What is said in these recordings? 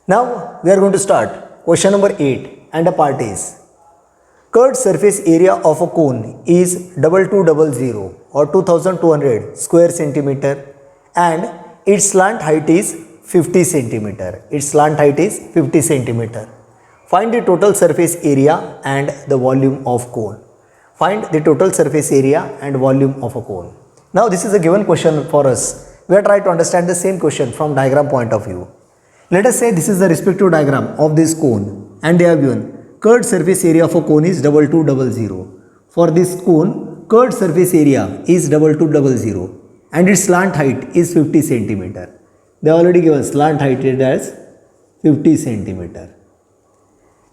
Now we are going to start question number 8 and the part is curved surface area of a cone is 2200 or 2200 square centimeter and its slant height is 50 centimeter. Its slant height is 50 centimeter. Find the total surface area and the volume of cone. Find the total surface area and volume of a cone. Now this is a given question for us. We are trying to understand the same question from diagram point of view. Let us say this is the respective diagram of this cone and they have given curved surface area of a cone is 2200. For this cone, curved surface area is 2200 and its slant height is 50 centimeter. They already given slant height as 50 centimeter.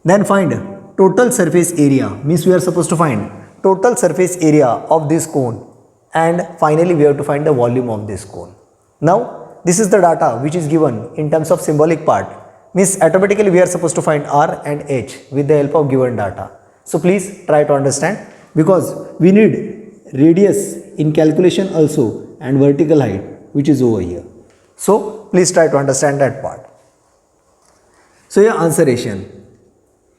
Then find total surface area, means we are supposed to find total surface area of this cone and finally we have to find the volume of this cone. Now this is the data which is given in terms of symbolic part, means automatically we are supposed to find R and H with the help of given data. So please try to understand because we need radius in calculation also and vertical height which is over here. So please try to understand that part. So your answeration.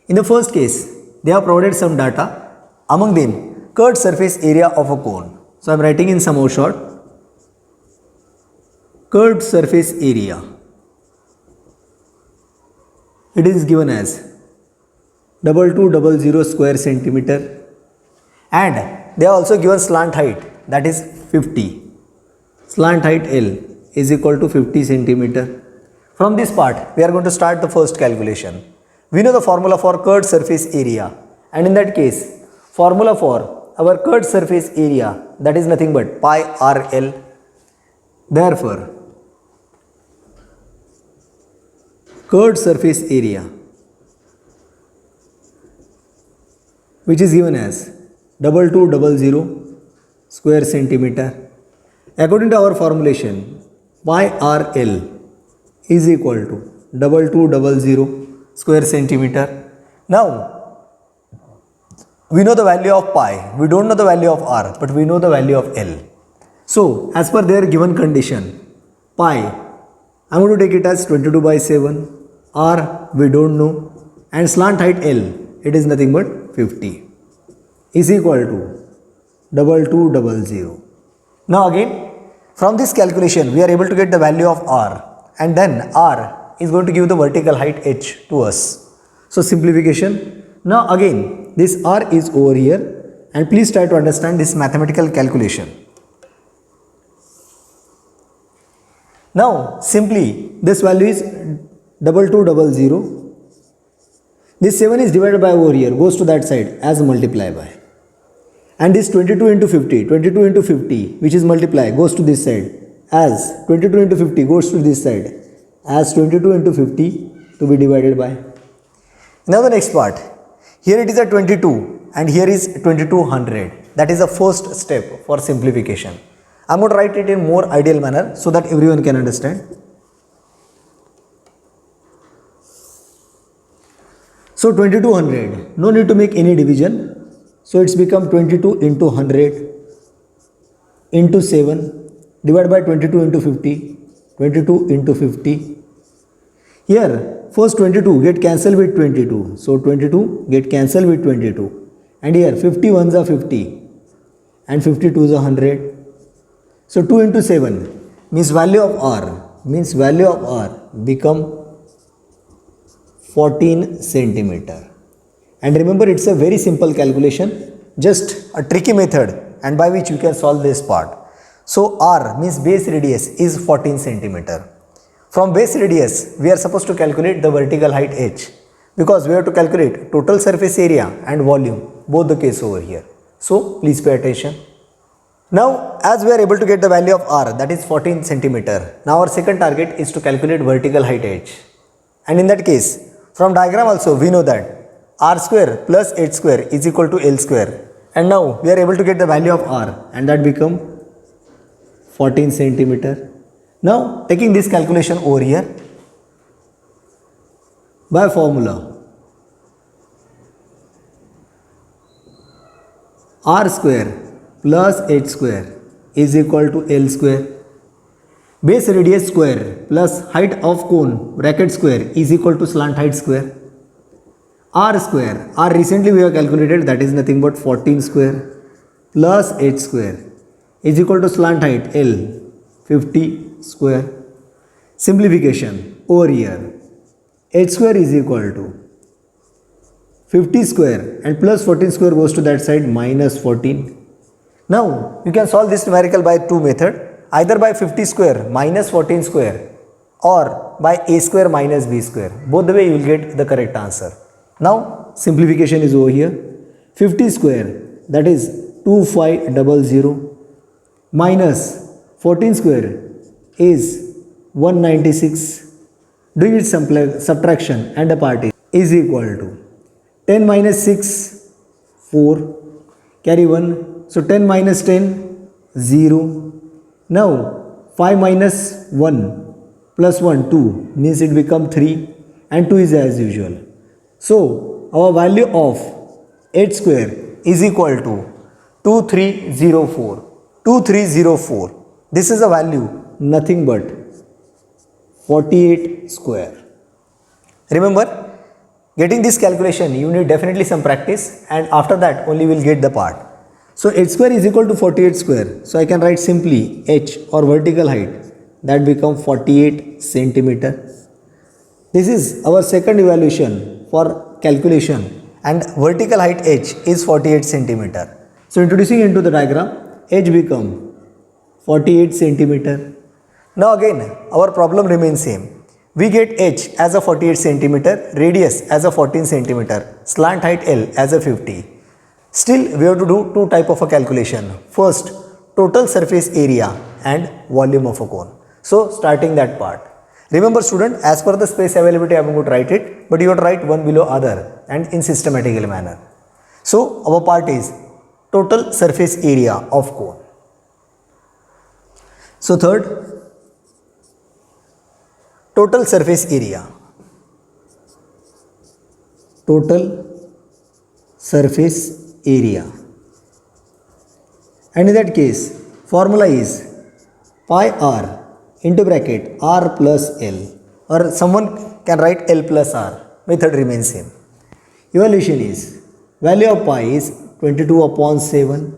In the first case, they have provided some data, among them curved surface area of a cone. So I am writing in some more short, curved surface area. It is given as 2200 square centimeter and they are also given slant height, that is 50. Slant height L is equal to 50 centimeter. From this part, we are going to start the first calculation. We know the formula for curved surface area and in that case, formula for our curved surface area, that is nothing but pi RL. Therefore, curved surface area which is given as 2200 square centimeter. According to our formulation, pi RL is equal to 2200 square centimeter. Now, we know the value of pi, we don't know the value of R, but we know the value of L. So, as per their given condition, pi, I am going to take it as 22 by 7, R we don't know and slant height L, it is nothing but 50, is equal to 2200. Now again, from this calculation, we are able to get the value of R and then R is going to give the vertical height H to us. So simplification. Now again, this R is over here and please try to understand this mathematical calculation. Now simply this value is 2200. This 7 is divided by over here, goes to that side as multiply by. And this 22 into 50, 22 into 50 which is multiply goes to this side as 22 into 50 goes to this side as 22 into 50 to be divided by. Now the next part, here it is a 22 and here is 2200. That is the first step for simplification. I am going to write it in more ideal manner so that everyone can understand. So 2200, no need to make any division. So it's become 22 into 100 into 7 divided by 22 into 50, 22 into 50. Here first 22 get cancelled with 22. So 22 get cancelled with 22 and here 50 ones are 50 and 52 is 100. So 2 into 7 means value of R become 14 centimeter. And remember, it's a very simple calculation, just a tricky method and by which you can solve this part. So R means base radius is 14 centimeter. From base radius, we are supposed to calculate the vertical height H because we have to calculate total surface area and volume, both the case over here. So please pay attention. Now as we are able to get the value of R, that is 14 centimeter. Now our second target is to calculate vertical height H. And in that case, from diagram also we know that R square plus H square is equal to L square. And now we are able to get the value of R and that become 14 centimeter. Now taking this calculation over here by formula, R square plus H square is equal to L square. Base radius square plus height of cone bracket square is equal to slant height square. R square, R recently we have calculated, that is nothing but 14 square plus 8 square is equal to slant height L 50 square. Simplification over here, h square is equal to 50 square and plus 14 square goes to that side minus 14. Now you can solve this numerical by two methods, either by 50 square minus 14 square or by a square minus b square. Both the way you will get the correct answer. Now simplification is over here. 50 square, that is 2500, minus 14 square is 196. Doing its subtraction and the part is equal to 10 minus 6 4, carry 1, so 10 minus 10 0. Now 5 minus 1 plus 1 2 means it become 3 and 2 is as usual. So our value of h square is equal to 2304. 2304. This is a value nothing but 48 square. Remember, getting this calculation you need definitely some practice, and after that only we will get the part. So h square is equal to 48 square. So I can write simply h or vertical height, that become 48 centimeter. This is our second evaluation for calculation, and vertical height h is 48 centimeter. So introducing into the diagram, h become 48 centimeter. Now again our problem remains same. We get h as a 48 centimeter, radius as a 14 centimeter, slant height L as a 50. Still we have to do two type of a calculation. First, total surface area and volume of a cone. So starting that part. Remember student, as per the space availability I am going to write it, but you have to write one below other and in systematical manner. So our part is total surface area of cone. So third, total surface area. Total surface area. And in that case, formula is pi r into bracket r plus L, or someone can write L plus r. Method remains same. Evaluation is value of pi is 22 upon 7.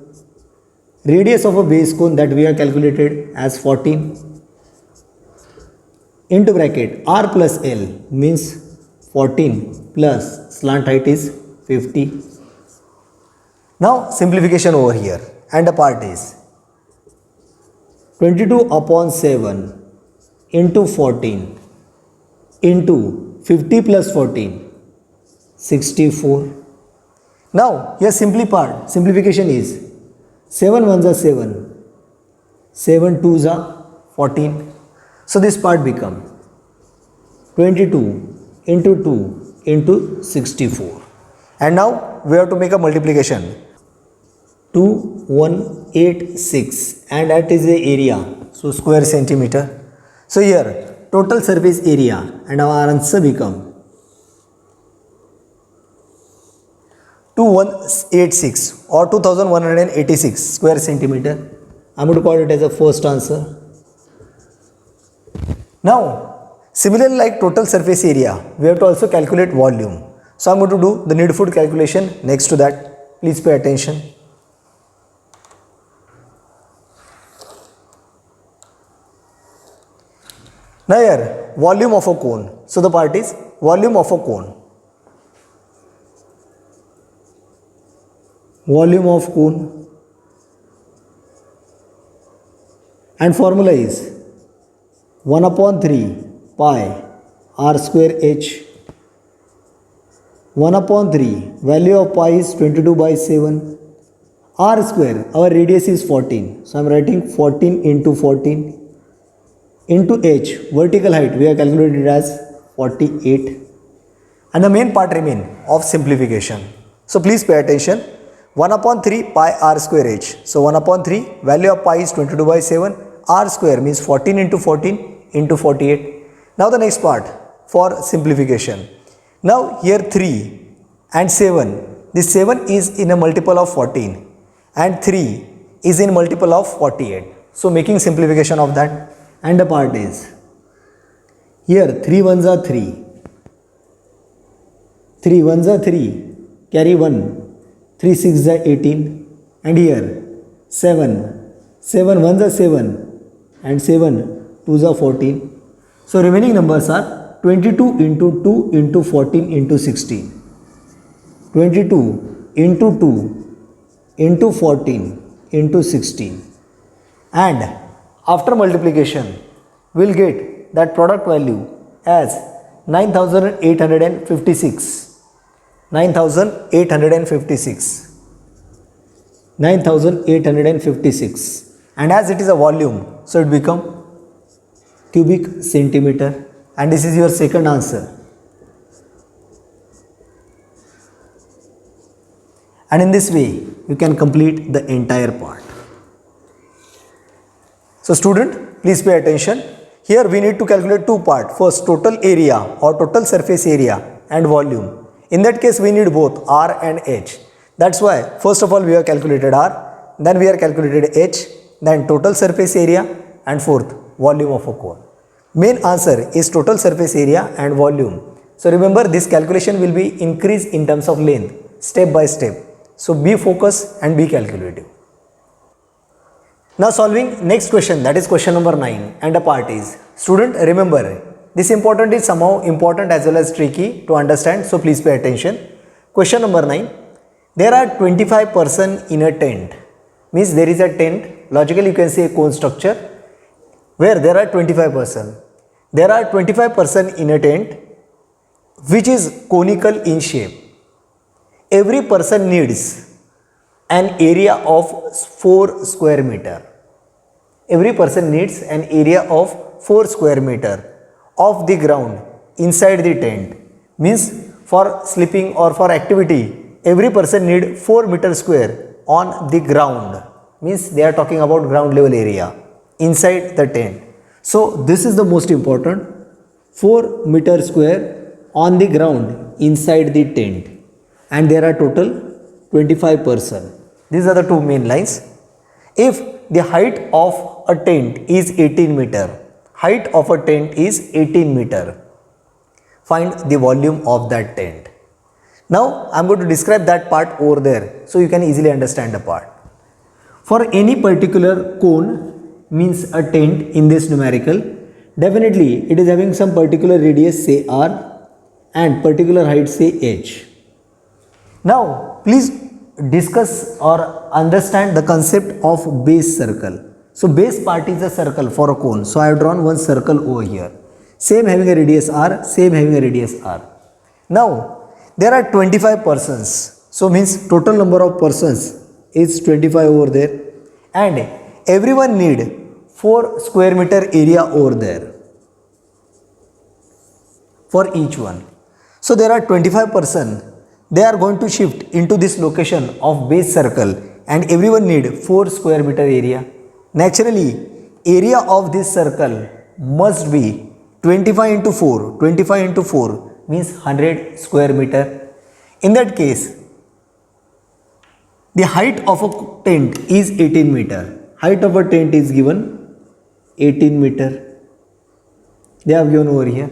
Radius of a base cone that we have calculated as 14 into bracket r plus L means 14 plus slant height is 50. Now simplification over here, and the part is 22 upon 7 into 14 into 50 plus 14, 64. Now here simplification is 7 ones are 7, 7 twos are 14. So this part become 22 into 2 into 64. And now we have to make a multiplication. 2186, and that is the area, so square centimeter. So here total surface area, and our answer become 2186 or 2186 square centimeter. I am going to call it as a first answer. Now similarly, like total surface area, we have to also calculate volume. So I am going to do the needful calculation next to that. Please pay attention. Now here volume of a cone. So the part is volume of a cone. Volume of cone, and formula is 1 upon 3 pi r square h. 1 upon 3, value of pi is 22 by 7. R square, our radius is 14. So I am writing 14 into 14 into h, vertical height we have calculated as 48. And the main part remain of simplification. So please pay attention. 1 upon 3 pi r square h. So 1 upon 3, value of pi is 22 by 7. R square means 14 into 14 into 48. Now the next part for simplification. Now here 3 and 7. This 7 is in a multiple of 14 and 3 is in multiple of 48. So making simplification of that. and the part is, here 3 ones are 3, 3 ones are 3, carry 1, 3 6 are 18, and here 7, 7 ones are 7, and 7 twos are 14. So remaining numbers are 22 into 2 into 14 into 16. 22 into 2 into 14 into 16, and after multiplication we will get that product value as 9856, 9856, 9856, and as it is a volume, so it become cubic centimeter, and this is your second answer. And in this way you can complete the entire part. So student, please pay attention. Here we need to calculate two parts. First, total area or total surface area and volume. In that case we need both R and H. That's why first of all we have calculated R, then we have calculated H, then total surface area, and fourth, volume of a cone. Main answer is total surface area and volume. So remember, this calculation will be increased in terms of length step by step. So be focused and be calculative. Now solving next question, that is question number 9, and the part is, student, remember this important is somehow important as well as tricky to understand, so please pay attention. Question number 9, there are 25 persons in a tent, means there is a tent, logically you can say a cone structure where there are 25 persons. There are 25 persons in a tent which is conical in shape. Every person needs an area of 4 square meter. Every person needs an area of 4 square meter of the ground inside the tent. Means for sleeping or for activity, every person need 4 meter square on the ground. Means they are talking about ground level area inside the tent. So this is the most important, 4 meter square on the ground inside the tent. And there are total 25 persons. These are the two main lines. If the height of a tent is 18 meter, height of a tent is 18 meter, find the volume of that tent. Now I am going to describe that part over there so you can easily understand the part. For any particular cone, means a tent in this numerical, definitely it is having some particular radius, say R, and particular height, say H. Now please discuss or understand the concept of base circle. So base part is a circle for a cone. So I have drawn one circle over here. Same having a radius R, same having a radius R. Now there are 25 persons. So means total number of persons is 25 over there, and everyone need 4 square meter area over there for each one. So there are 25 persons. They are going to shift into this location of base circle, and everyone need 4 square meter area. Naturally, area of this circle must be 25 into 4. 25 into 4 means 100 square meter. In that case, the height of a tent is 18 meter. Height of a tent is given 18 meter. They have given over here.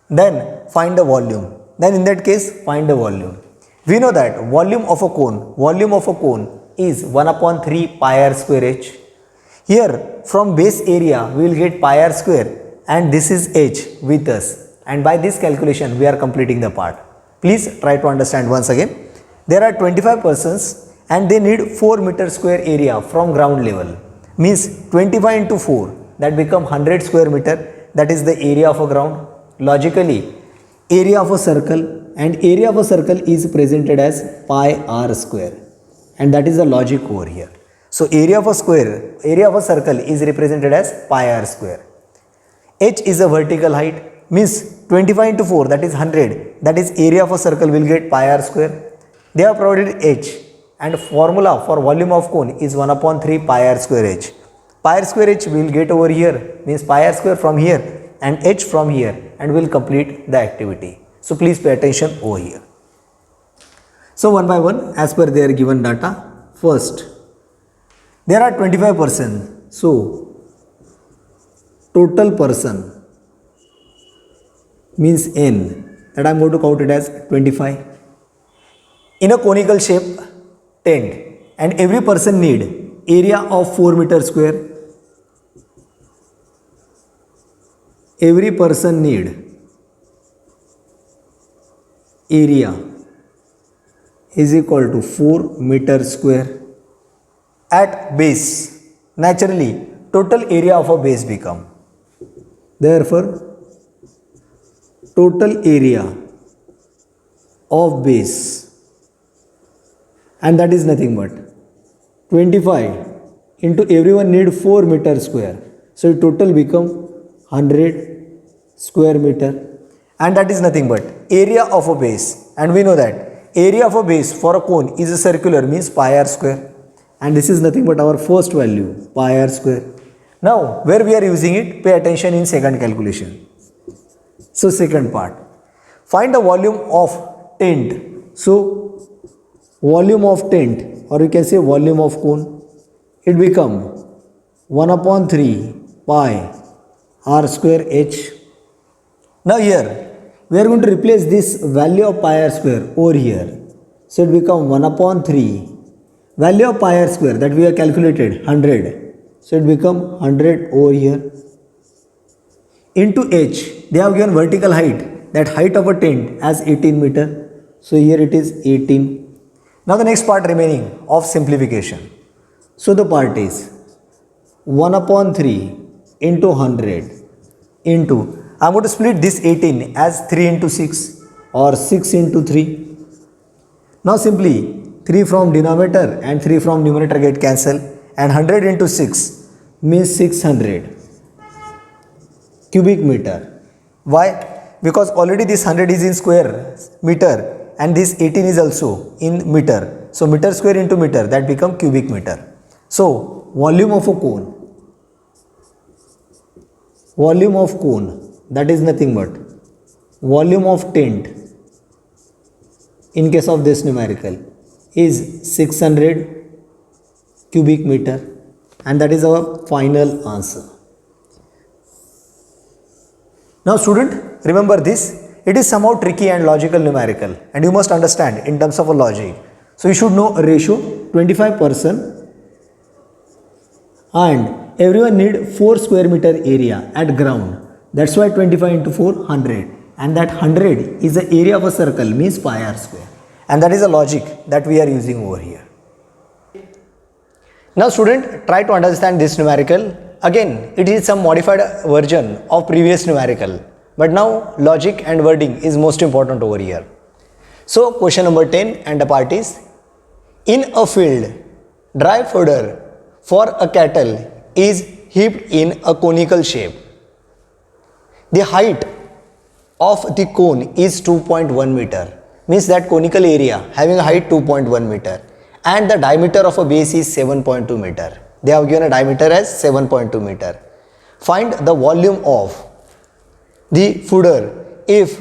Then find the volume. Then in that case, find the volume. We know that volume of a cone is 1 upon 3 pi r square h. Here from base area we will get pi r square, and this is h with us, and by this calculation we are completing the part. Please try to understand once again. There are 25 persons and they need 4 meter square area from ground level. Means 25 into 4, that become 100 square meter, that is the area of a ground. Logically, area of a circle, and area of a circle is presented as pi r square, and that is the logic over here. So area of a circle is represented as pi r square. H is a vertical height, means 25 into 4, that is 100, that is area of a circle will get pi r square. They have provided h, and formula for volume of cone is 1 upon 3 pi r square h. Pi r square h we will get over here, means pi r square from here and h from here, and we will complete the activity. So please pay attention over here. So one by one, as per their given data. First, there are 25%. So total person means n, that I am going to count it as 25. In a conical shape tent, and every person need area of 4 meter square. Every person need area is equal to 4 meter square. At base, naturally total area of a base become, therefore total area of base, and that is nothing but 25 into everyone need 4 meter square, so total become 100 square meter, and that is nothing but area of a base, and we know that area of a base for a cone is a circular, means pi r square, and this is nothing but our first value, pi r square. Now where we are using it, pay attention in second calculation. So second part, find the volume of tent. So volume of tent, or you can say volume of cone, it become 1 upon 3 pi r square h. Now here we are going to replace this value of pi r square over here. So it become 1 upon 3 value of pi r square that we have calculated 100. So it become 100 over here into h. They have given vertical height, that height of a tent as 18 meter. So here it is 18. Now the next part remaining of simplification. So the part is 1 upon 3 into 100 into, I am going to split this 18 as 3 into 6 or 6 into 3. Now simply 3 from denominator and 3 from numerator get cancelled, and 100 into 6 means 600 cubic meter. Why? Because already this 100 is in square meter and this 18 is also in meter. So meter square into meter, that become cubic meter. So volume of a cone, that is nothing but volume of tent in case of this numerical is 600 cubic meter, and that is our final answer. Now student, remember this, it is somehow tricky and logical numerical, and you must understand in terms of a logic. So you should know a ratio, 25%, and everyone need 4 square meter area at ground. That's why 25 into 4, 100, and that 100 is the area of a circle, means pi r square, and that is the logic that we are using over here. Now student, try to understand this numerical. Again, it is some modified version of previous numerical, but now logic and wording is most important over here. So question number 10 and the part is, in a field, dry fodder for a cattle is heaped in a conical shape. The height of the cone is 2.1 meter, means that conical area having a height 2.1 meter, and the diameter of a base is 7.2 meter. They have given a diameter as 7.2 meter. Find the volume of the fodder if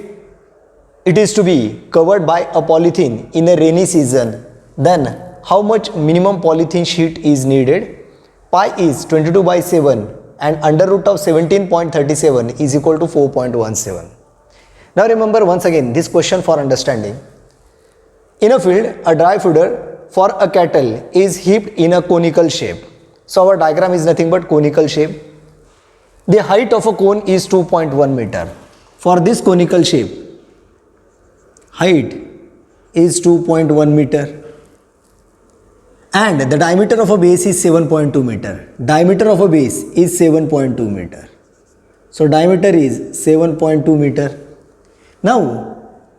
it is to be covered by a polythene in a rainy season, then how much minimum polythene sheet is needed? Pi is 22 by 7 and under root of 17.37 is equal to 4.17. Now remember once again this question for understanding. In a field, a dry fodder for a cattle is heaped in a conical shape. So our diagram is nothing but conical shape. The height of a cone is 2.1 meter. For this conical shape, height is 2.1 meter. And the diameter of a base is 7.2 meter. Diameter of a base is 7.2 meter. So diameter is 7.2 meter. Now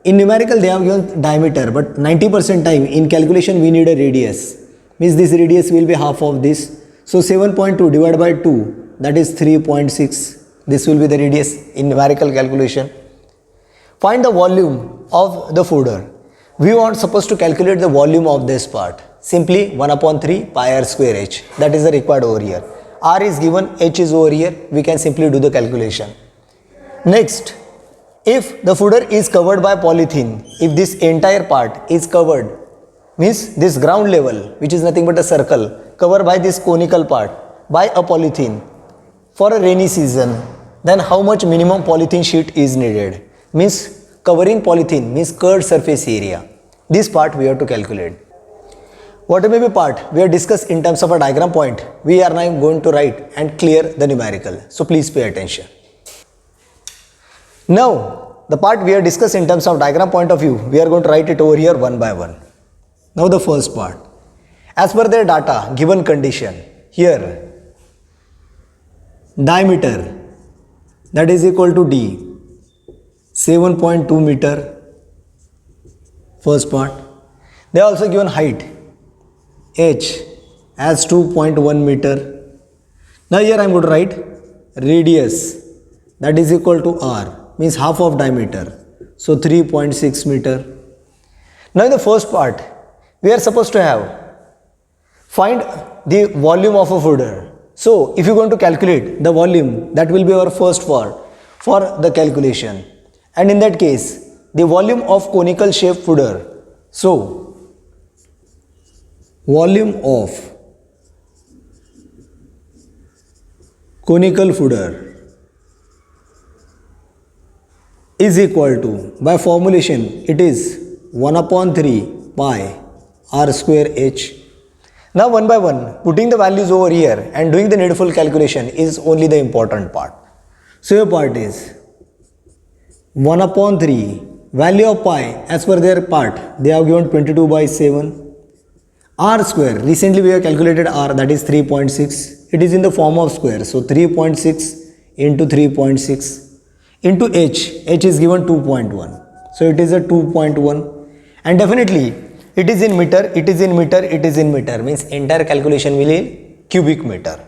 in numerical they have given diameter, but 90% time in calculation we need a radius. Means this radius will be half of this. So 7.2 divided by 2, that is 3.6. This will be the radius in numerical calculation. Find the volume of the fodder. We want supposed to calculate the volume of this part. Simply 1 upon 3 pi r square h. That is the required over here. R is given, h is over here. We can simply do the calculation. Next, if the fodder is covered by polythene, if this entire part is covered, means this ground level, which is nothing but a circle, covered by this conical part by a polythene. for a rainy season, then how much minimum polythene sheet is needed? Means covering polythene means curved surface area. This part we have to calculate. Whatever may be part we have discussed in terms of a diagram point, we are now going to write and clear the numerical. So please pay attention. Now the part we have discussed in terms of diagram point of view, we are going to write it over here one by one. Now the first part. As per their data, given condition, here diameter that is equal to D, 7.2 meter, first part. They are also given height, H as 2.1 meter. Now here I am going to write radius that is equal to R, means half of diameter, so 3.6 meter. Now in the first part, we are supposed to have find the volume of a fooder. So if you are going to calculate the volume, that will be our first part for the calculation. And in that case, the volume of conical shape fooder. So volume of conical fooder is equal to, by formulation, it is 1 upon 3 pi r square h. Now one by one, putting the values over here and doing the needful calculation is only the important part. So your part is 1 upon 3, value of pi as per their part, they have given 22 by 7. R square, recently we have calculated R, that is 3.6. It is in the form of square, so 3.6 into 3.6 into H is given 2.1. So it is a 2.1, and definitely it is in meter, it is in meter, it is in meter, means entire calculation will in cubic meter.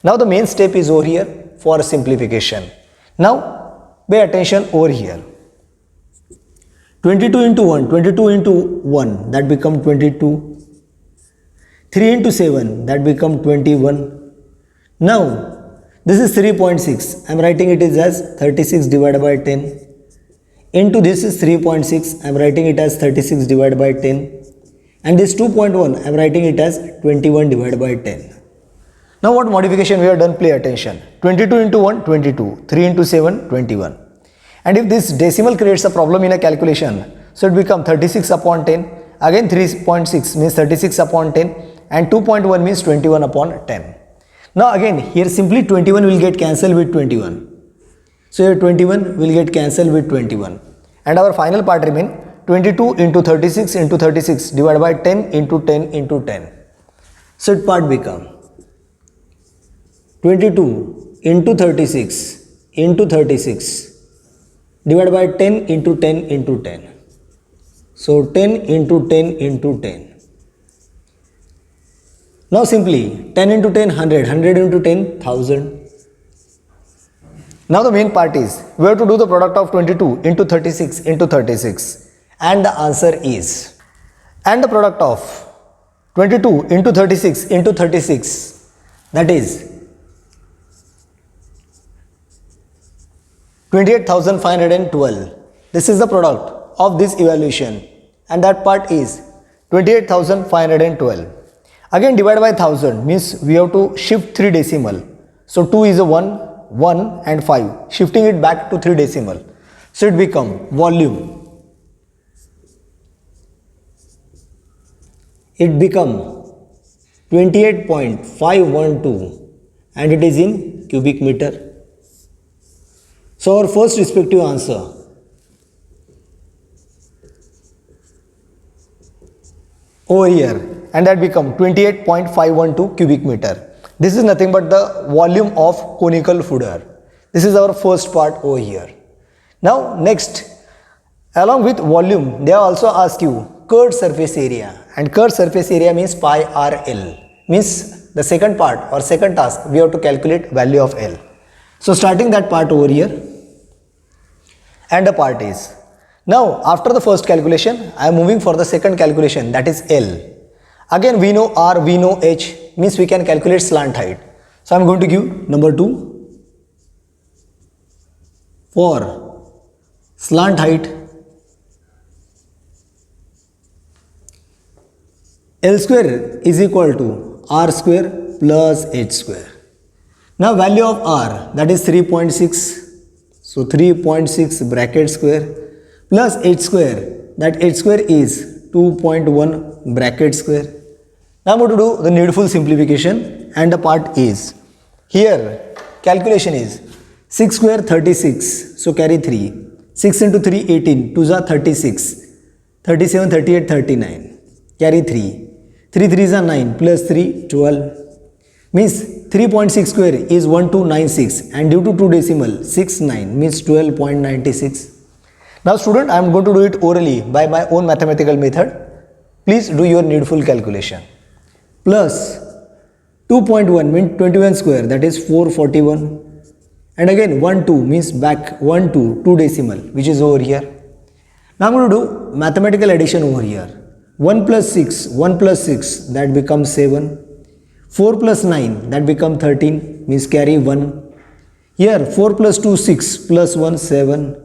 Now the main step is over here for simplification. Now pay attention over here. 22 into 1, 22 into 1, that become 22. 3 into 7, that become 21. Now this is 3.6, I am writing it is as 36 divided by 10. Into this is 3.6, I am writing it as 36 divided by 10. And this 2.1, I am writing it as 21 divided by 10. Now what modification we have done, pay attention. 22 into 1, 22. 3 into 7, 21. And if this decimal creates a problem in a calculation, so it becomes 36 upon 10. Again 3.6 means 36 upon 10. And 2.1 means 21 upon 10. Now again here simply 21 will get cancelled with 21. So here 21 will get cancelled with 21. And our final part remain 22 into 36 into 36 divided by 10 into 10 into 10. So it part become 22 into 36 into 36 divided by 10 into 10 into 10. So 10 into 10 into 10. Now simply 10 into 10, 100, 100 into 10, 1000. Now the main part is, we have to do the product of 22 into 36 into 36. And the answer is, and the product of 22 into 36 into 36, that is 28,512. This is the product of this evaluation, and that part is 28,512. Again divided by 1000 means we have to shift 3 decimal. So 2 is a 1, 1 and 5. Shifting it back to 3 decimal. So it become volume. It become 28.512 and it is in cubic meter. So our first respective answer over here, and that become 28.512 cubic meter. This is nothing but the volume of conical fooder. This is our first part over here. Now next, along with volume, they also ask you curved surface area, and curved surface area means pi RL, means the second part or second task we have to calculate value of L. So starting that part over here, and the part is, now after the first calculation I am moving for the second calculation, that is L. Again we know R, we know H, means we can calculate slant height. So I am going to give number 2 for slant height. L square is equal to R square plus H square. Now value of r, that is 3.6. So 3.6 bracket square plus h square, that h square is 2.1 bracket square. Now I'm going to do the needful simplification, and the part is, here calculation is 6 square 36, so carry 3. 6 into 3 18, 2 are 36, 37 38 39, carry 3. 3 3s are 9 plus 3 12, means 3.6 square is 1296, and due to 2 decimal 69 means 12.96. Now student, I am going to do it orally by my own mathematical method. Please do your needful calculation. Plus 2.1 means 21 square, that is 441, and again 1 2 means back 1 2 2 decimal, which is over here. Now I am going to do mathematical addition over here. 1 plus 6, 1 plus 6, that becomes 7. 4 plus 9, that becomes 13, means carry 1. Here 4 plus 2 6 plus 1 7,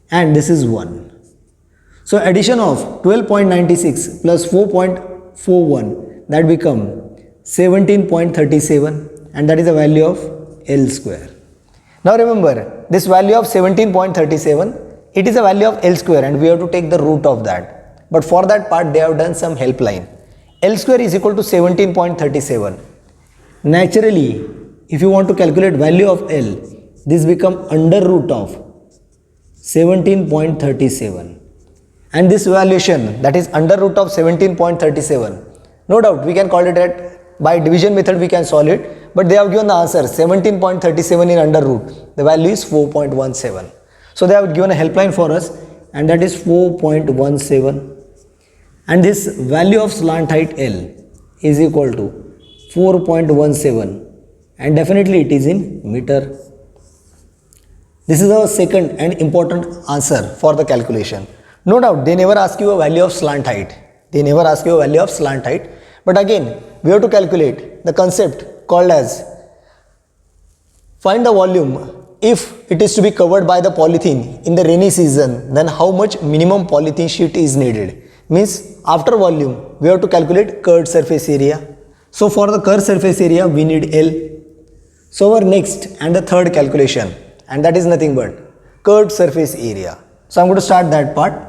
and this is 1. So addition of 12.96 plus 4.41, that become 17.37, and that is the value of L square. Now remember, this value of 17.37, it is a value of L square, and we have to take the root of that. But for that part they have done some helpline. L square is equal to 17.37. Naturally, if you want to calculate value of L, this become under root of 17.37. And this valuation, that is under root of 17.37, no doubt we can call it at, by division method we can solve it, but they have given the answer 17.37 in under root. The value is 4.17. So they have given a helpline for us, and that is 4.17. And this value of slant height L is equal to 4.17, and definitely it is in meter. This is our second and important answer for the calculation. No doubt they never ask you a value of slant height. They never ask you a value of slant height. But again, we have to calculate the concept called as find the volume. If it is to be covered by the polythene in the rainy season, then how much minimum polythene sheet is needed? Means after volume, we have to calculate curved surface area. So for the curved surface area, we need L. So our next and the third calculation, and that is nothing but curved surface area. So I'm going to start that part.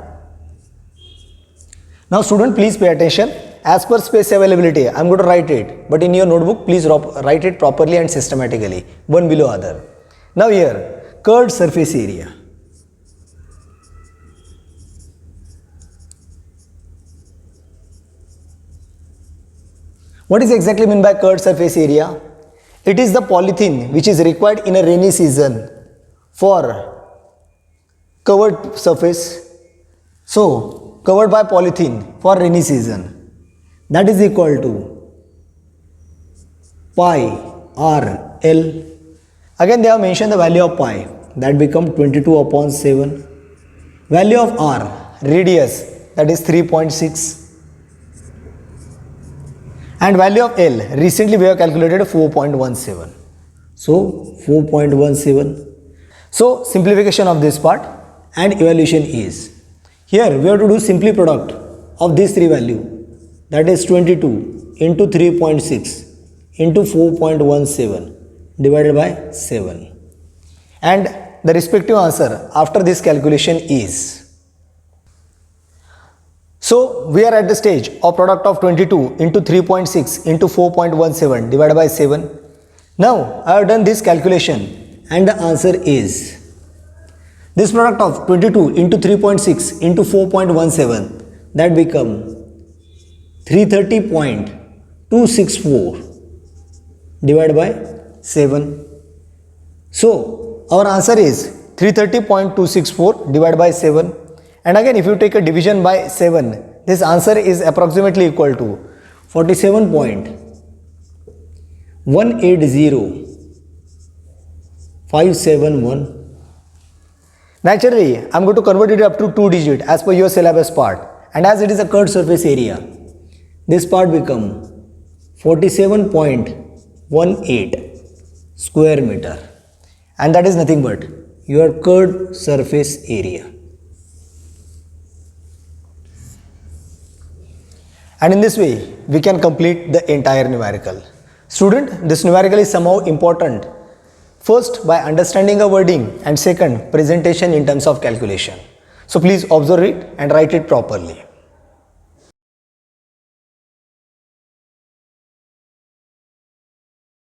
Now student, please pay attention. As per space availability, I'm going to write it, but in your notebook, please write it properly and systematically, one below other. Now here, curved surface area. What is exactly meant by curved surface area? It is the polythene which is required in a rainy season for covered surface. So, covered by polythene for rainy season, that is equal to pi r L. Again they have mentioned the value of pi, that become 22 upon 7. Value of r, radius, that is 3.6. And value of L, recently we have calculated 4.17. So 4.17. So simplification of this part and evaluation is, here we have to do simply product of these three value, that is 22 into 3.6 into 4.17 divided by 7. And the respective answer after this calculation is, so we are at the stage of product of 22 into 3.6 into 4.17 divided by 7. Now I have done this calculation, and the answer is, this product of 22 into 3.6 into 4.17, that become 330.264 divided by 7. So our answer is 330.264 divided by 7. And again, if you take a division by 7, this answer is approximately equal to 47.180571. Naturally, I am going to convert it up to 2 digit as per your syllabus part. And as it is a curved surface area, this part become 47.18 square meter. And that is nothing but your curved surface area. And in this way, we can complete the entire numerical. Student, this numerical is somehow important. First, by understanding a wording, and second, presentation in terms of calculation. So please observe it and write it properly.